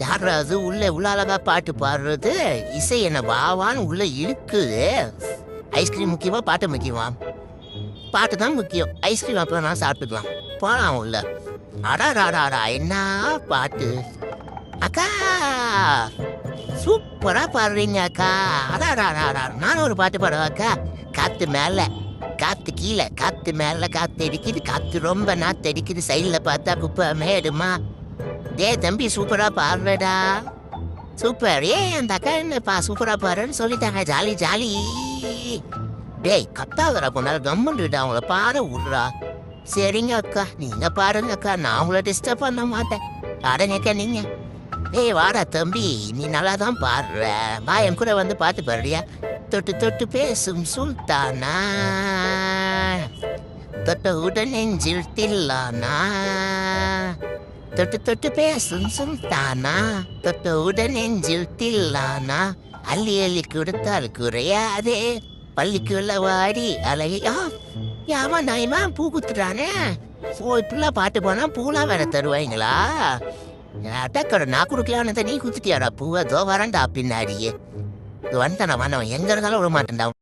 யாராவது உள்ள இவ்வளோ அழகா பாட்டு பாடுறது, இசை என்ன வாவான்னு உள்ள இழுக்குது. ஐஸ்கிரீம் முக்கியமா பாட்டு முக்கியமா? பாட்டு தான் முக்கியம். ஐஸ்கிரீம் அப்புறம் நான் சாப்பிட்டுக்கலாம். போலாம் உள்ள. அடாடாடாடா என்ன பாட்டு! அக்கா சூப்பரா பாடுறீங்க அக்கா. அடாடாடாடா நானும் ஒரு பாட்டு பாடுவேன் அக்கா. காத்து மேல காத்து கீழே, காத்து மேல காத்து அடிக்குது, காத்து ரொம்ப நாத்து அடிக்குது, சைடில் பார்த்தா குப்பை மேடுமா. டே தம்பி சூப்பரா பாடுறடா. சூப்பர். அந்த அக்கா என்னப்பா சூப்பரா பாடுறேன்னு சொல்லிட்டாங்க. Jolly jolly. டேய் கத்தாதரா போனாலும் கம்முன்னுடா, அவங்கள பாட விடுறா. சரிங்க அக்கா, நீங்க பாருங்க அக்கா, நான் உங்களை டிஸ்டர்ப் பண்ண மாட்டேன். பாடுங்கக்கா நீங்க. ஏய் வாடா தம்பி, நீ நல்லா தான் பாடுற. வா என் கூட வந்து பாட்டு பாடுறியா? தொட்டு தொட்டு பேசும் சுல்தானா, தொட்ட உடன் நெஞ்சில் தில்லானா, தொட்டு தொட்டு பேசும் சுல்தானா, தொட்ட உடன் நெஞ்சில் தில்லானா, அள்ளி அள்ளி கொடுத்தால் குறையாதே, பள்ளிக்குள்ள வாடி அழகையா. யாமா நாயமா பூ குத்துட்டானே. இப்படிலாம் பாட்டு போனா பூலாம் வேற தருவாங்களா? அட்டக்கடை நான் குடுக்கலான்னு நீ குத்துட்டியாடா பூவை? தோ வரண்டா பின்னாடியே. வந்துட்டான வந்தவன் எங்க இருந்தாலும் விட மாட்டேன்டா.